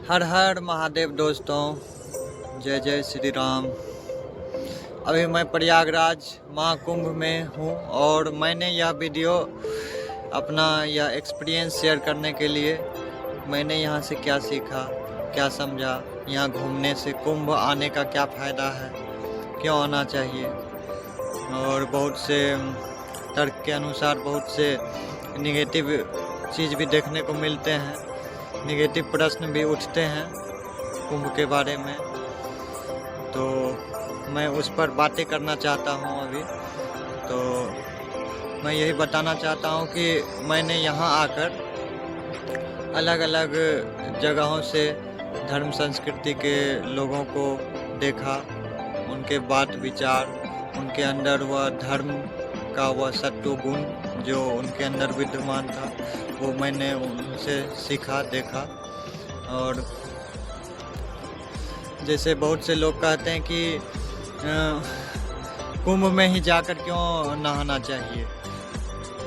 हर हर महादेव दोस्तों, जय जय श्री राम। अभी मैं प्रयागराज महाकुंभ में हूँ और मैंने यह वीडियो अपना यह एक्सपीरियंस शेयर करने के लिए मैंने यहाँ से क्या सीखा, क्या समझा, यहाँ घूमने से कुंभ आने का क्या फ़ायदा है, क्यों आना चाहिए। और बहुत से तर्क के अनुसार बहुत से निगेटिव चीज़ भी देखने को मिलते हैं, निगेटिव प्रश्न भी उठते हैं कुंभ के बारे में। तो मैं उस पर बातें करना चाहता हूँ अभी। तो मैं यही बताना चाहता हूँ कि मैंने यहाँ आकर अलग अलग जगहों से धर्म संस्कृति के लोगों को देखा, उनके बात विचार, उनके अंदर वह धर्म का वह सत्व गुण जो उनके अंदर विद्यमान था वो मैंने उनसे सीखा, देखा। और जैसे बहुत से लोग कहते हैं कि कुंभ में ही जाकर क्यों नहाना चाहिए,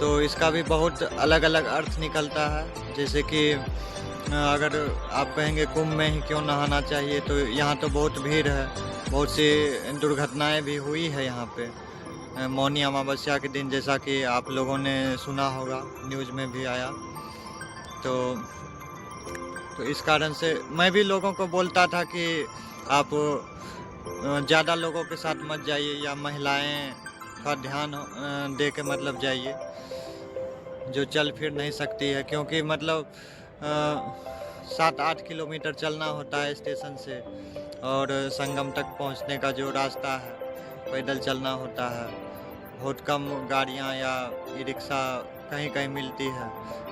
तो इसका भी बहुत अलग अलग अर्थ निकलता है। जैसे कि अगर आप कहेंगे कुंभ में ही क्यों नहाना चाहिए, तो यहाँ तो बहुत भीड़ है, बहुत सी दुर्घटनाएं भी हुई है यहाँ पे मौनी अमावस्या के दिन, जैसा कि आप लोगों ने सुना होगा, न्यूज़ में भी आया। तो इस कारण से मैं भी लोगों को बोलता था कि आप ज़्यादा लोगों के साथ मत जाइए, या महिलाएं का ध्यान दे के मतलब जाइए जो चल फिर नहीं सकती है, क्योंकि मतलब 7-8 किलोमीटर चलना होता है स्टेशन से, और संगम तक पहुंचने का जो रास्ता है पैदल चलना होता है। बहुत कम गाड़ियां या ई रिक्शा कहीं कहीं मिलती है,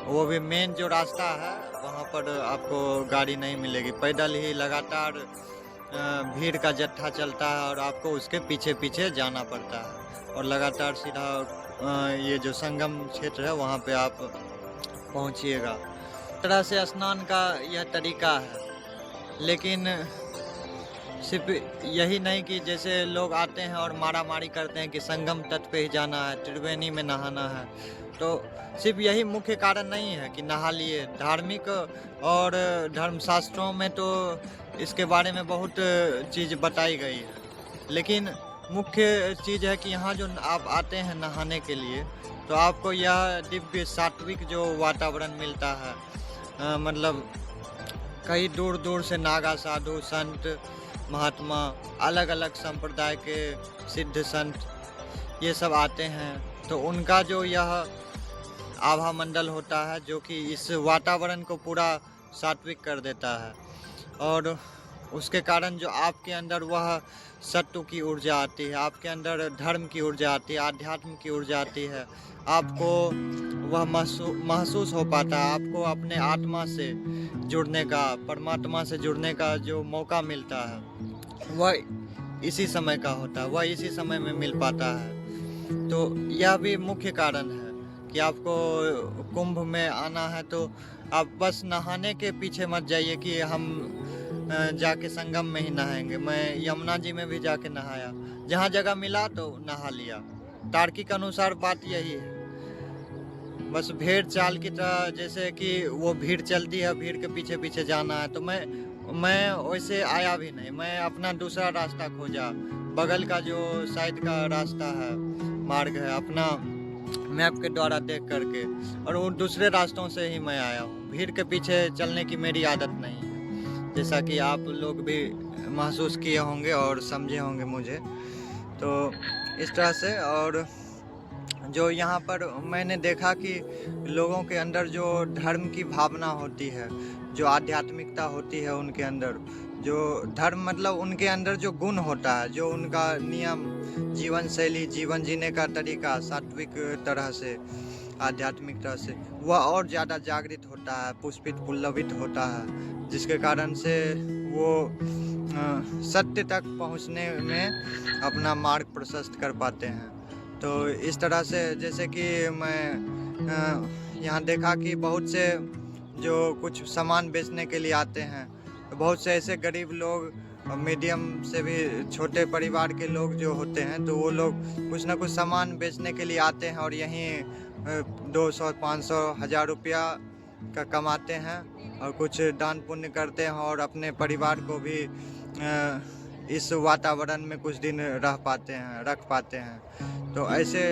वो भी मेन जो रास्ता है वहाँ पर आपको गाड़ी नहीं मिलेगी। पैदल ही लगातार भीड़ का जत्था चलता है और आपको उसके पीछे पीछे जाना पड़ता है, और लगातार सीधा ये जो संगम क्षेत्र है वहाँ पे आप पहुँचिएगा। तरह से स्नान का यह तरीका है, लेकिन सिर्फ यही नहीं कि जैसे लोग आते हैं और मारामारी करते हैं कि संगम तट पे ही जाना है, त्रिवेणी में नहाना है। तो सिर्फ यही मुख्य कारण नहीं है कि नहा लिए। धार्मिक और धर्मशास्त्रों में तो इसके बारे में बहुत चीज़ बताई गई है, लेकिन मुख्य चीज़ है कि यहाँ जो आप आते हैं नहाने के लिए, तो आपको यह दिव्य सात्विक जो वातावरण मिलता है। मतलब कई दूर दूर से नागा साधु, संत, महात्मा, अलग अलग संप्रदाय के सिद्ध संत ये सब आते हैं। तो उनका जो यह आभा मंडल होता है जो कि इस वातावरण को पूरा सात्विक कर देता है, और उसके कारण जो आपके अंदर वह सत्व की ऊर्जा आती है, आपके अंदर धर्म की ऊर्जा आती है, आध्यात्म की ऊर्जा आती है, आपको वह महसूस हो पाता है। आपको अपने आत्मा से जुड़ने का, परमात्मा से जुड़ने का जो मौका मिलता है वह इसी समय का होता है, वह इसी समय में मिल पाता है। तो यह भी मुख्य कारण है कि आपको कुंभ में आना है तो आप बस नहाने के पीछे मत जाइए कि हम जाके संगम में ही नहाएंगे। मैं यमुना जी में भी जाके नहाया, जहाँ जगह मिला तो नहा लिया। तार्किक अनुसार बात यही है, बस भेड़ चाल की तरह, जैसे कि वो भीड़ चलती है, भीड़ के पीछे पीछे जाना है। तो मैं वैसे आया भी नहीं, मैं अपना दूसरा रास्ता खोजा, बगल का जो साइड का रास्ता है, मार्ग है, अपना मैप के द्वारा देख करके, और उन दूसरे रास्तों से ही मैं आया हूँ। भीड़ के पीछे चलने की मेरी आदत नहीं है, जैसा कि आप लोग भी महसूस किए होंगे और समझे होंगे मुझे। तो इस तरह से, और जो यहाँ पर मैंने देखा कि लोगों के अंदर जो धर्म की भावना होती है, जो आध्यात्मिकता होती है उनके अंदर, जो धर्म मतलब उनके अंदर जो गुण होता है, जो उनका नियम, जीवन शैली, जीवन जीने का तरीका सात्विक तरह से, आध्यात्मिक तरह से, वह और ज़्यादा जागृत होता है, पुष्पित पुल्लवित होता है, जिसके कारण से वो सत्य तक पहुँचने में अपना मार्ग प्रशस्त कर पाते हैं। तो इस तरह से, जैसे कि मैं यहाँ देखा कि बहुत से जो कुछ सामान बेचने के लिए आते हैं, तो बहुत से ऐसे गरीब लोग, मीडियम से भी छोटे परिवार के लोग जो होते हैं, तो वो लोग कुछ ना कुछ सामान बेचने के लिए आते हैं और यहीं 200, 500, 1000 रुपया का कमाते हैं, और कुछ दान पुण्य करते हैं और अपने परिवार को भी इस वातावरण में कुछ दिन रख पाते हैं। तो ऐसे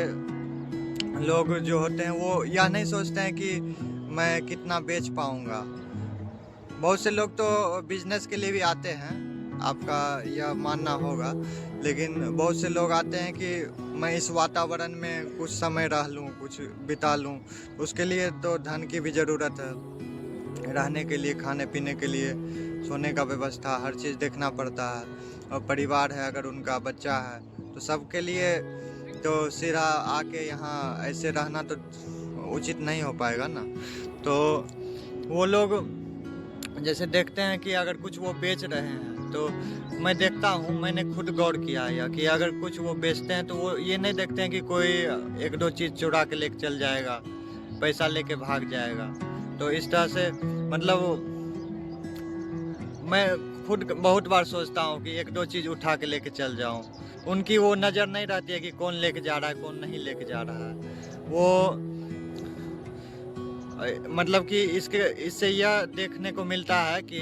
लोग जो होते हैं वो यह नहीं सोचते हैं कि मैं कितना बेच पाऊंगा। बहुत से लोग तो बिजनेस के लिए भी आते हैं, आपका यह मानना होगा, लेकिन बहुत से लोग आते हैं कि मैं इस वातावरण में कुछ समय रह लूँ, कुछ बिता लूँ। उसके लिए तो धन की भी ज़रूरत है, रहने के लिए, खाने पीने के लिए, सोने का व्यवस्था, हर चीज़ देखना पड़ता है। और परिवार है, अगर उनका बच्चा है, तो सबके लिए तो सिरा आके यहाँ ऐसे रहना तो उचित नहीं हो पाएगा ना। तो वो लोग जैसे देखते हैं कि अगर कुछ वो बेच रहे हैं, तो मैं देखता हूँ, मैंने खुद गौर किया है कि अगर कुछ वो बेचते हैं तो वो ये नहीं देखते हैं कि कोई एक दो चीज़ चुरा के लेके चल जाएगा, पैसा लेके भाग जाएगा। तो इस तरह से मतलब मैं खुद बहुत बार सोचता हूँ कि एक दो चीज़ उठा के लेके चल जाऊँ। उनकी वो नज़र नहीं रहती है कि कौन लेके जा रहा है, कौन नहीं लेके जा रहा है। वो मतलब कि इससे यह देखने को मिलता है कि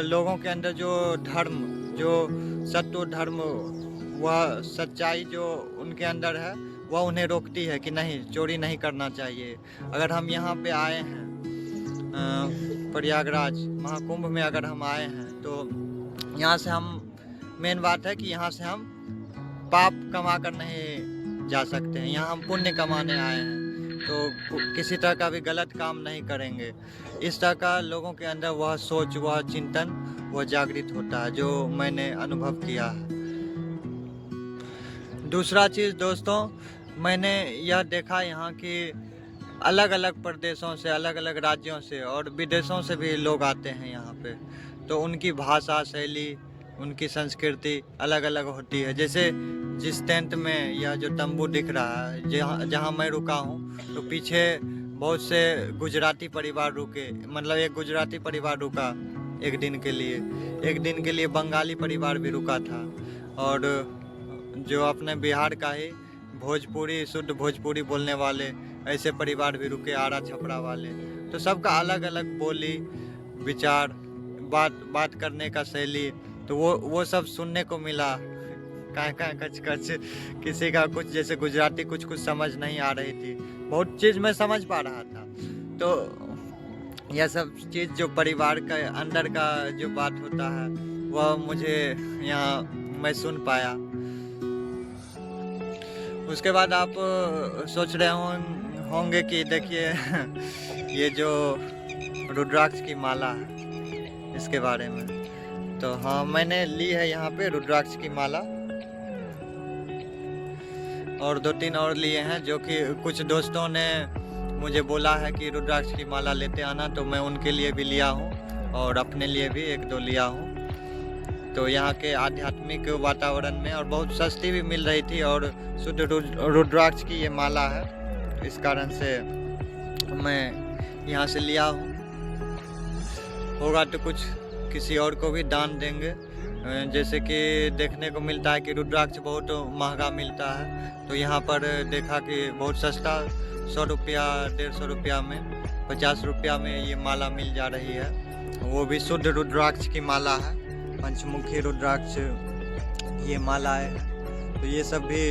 लोगों के अंदर जो धर्म, जो सत्व धर्म, वह सच्चाई जो उनके अंदर है, वह उन्हें रोकती है कि नहीं, चोरी नहीं करना चाहिए। अगर हम यहाँ पे आए हैं प्रयागराज महाकुंभ में, अगर हम आए हैं तो यहाँ से हम, मेन बात है कि यहाँ से हम पाप कमा कर नहीं जा सकते हैं, यहाँ हम पुण्य कमाने आए हैं। तो किसी तरह का भी गलत काम नहीं करेंगे। इस तरह का लोगों के अंदर वह सोच, वह चिंतन, वह जागृत होता है, जो मैंने अनुभव किया है। दूसरा चीज़ दोस्तों, मैंने यह देखा यहाँ कि अलग अलग प्रदेशों से, अलग अलग राज्यों से और विदेशों से भी लोग आते हैं यहाँ पे। तो उनकी भाषा शैली, उनकी संस्कृति अलग अलग होती है। जैसे जिस टेंट में यह जो तंबू दिख रहा है, जहाँ मैं रुका हूँ, तो पीछे बहुत से गुजराती परिवार रुके। मतलब एक गुजराती परिवार रुका एक दिन के लिए, एक दिन के लिए बंगाली परिवार भी रुका था, और जो अपने बिहार का ही भोजपुरी, शुद्ध भोजपुरी बोलने वाले ऐसे परिवार भी रुके, आरा छपरा वाले। तो सबका अलग अलग बोली, विचार, बात करने का शैली, तो वो सब सुनने को मिला। कहाँ कच कच, किसी का कुछ, जैसे गुजराती कुछ समझ नहीं आ रही थी, बहुत चीज़ मैं समझ पा रहा था। तो यह सब चीज़ जो परिवार का अंदर का जो बात होता है, वह मुझे यहाँ मैं सुन पाया। उसके बाद आप सोच रहे होंगे कि देखिए ये जो रुद्राक्ष की माला है, इसके बारे में। तो हाँ, मैंने ली है यहाँ पे रुद्राक्ष की माला, और 2-3 और लिए हैं, जो कि कुछ दोस्तों ने मुझे बोला है कि रुद्राक्ष की माला लेते आना, तो मैं उनके लिए भी लिया हूँ और अपने लिए भी 1-2 लिया हूँ। तो यहाँ के आध्यात्मिक वातावरण में, और बहुत सस्ती भी मिल रही थी, और शुद्ध रुद्राक्ष की ये माला है, इस कारण से मैं यहाँ से लिया हूँ। होगा तो कुछ किसी और को भी दान देंगे। जैसे कि देखने को मिलता है कि रुद्राक्ष बहुत महंगा मिलता है, तो यहाँ पर देखा कि बहुत सस्ता, 100 रुपया, 150 रुपया में, 50 रुपया में ये माला मिल जा रही है। वो भी शुद्ध रुद्राक्ष की माला है, पंचमुखी रुद्राक्ष ये माला है। तो ये सब भी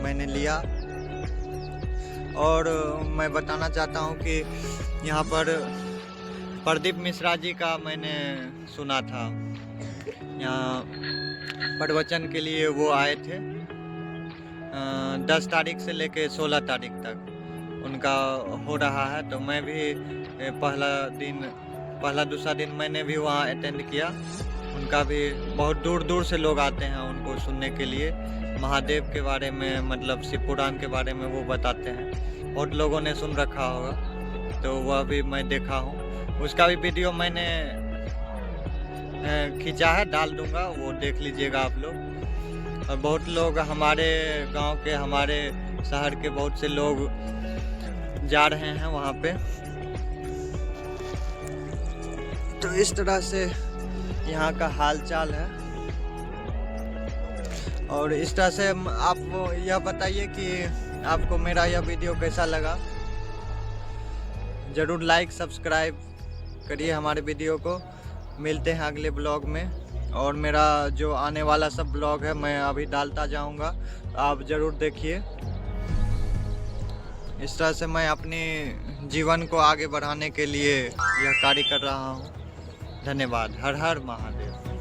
मैंने लिया। और मैं बताना चाहता हूँ कि यहाँ पर प्रदीप मिश्रा जी का मैंने सुना था, यहाँ प्रवचन के लिए वो आए थे। 10 तारीख से लेके 16 तारीख तक उनका हो रहा है। तो मैं भी पहला दूसरा दिन मैंने भी वहाँ अटेंड किया। उनका भी बहुत दूर दूर से लोग आते हैं उनको सुनने के लिए। महादेव के बारे में, मतलब शिव पुराण के बारे में वो बताते हैं, बहुत लोगों ने सुन रखा होगा, तो वह भी मैं देखा हूँ। उसका भी वीडियो मैंने खींचा है, डाल दूंगा, वो देख लीजिएगा आप लोग। और बहुत लोग हमारे गांव के, हमारे शहर के बहुत से लोग जा रहे हैं वहाँ पे। तो इस तरह से यहाँ का हाल चाल है। और इस तरह से आप यह बताइए कि आपको मेरा यह वीडियो कैसा लगा। ज़रूर लाइक, सब्सक्राइब करिए हमारे वीडियो को। मिलते हैं अगले ब्लॉग में। और मेरा जो आने वाला सब ब्लॉग है मैं अभी डालता जाऊंगा, आप ज़रूर देखिए। इस तरह से मैं अपने जीवन को आगे बढ़ाने के लिए यह कार्य कर रहा हूँ। धन्यवाद। हर हर महादेव।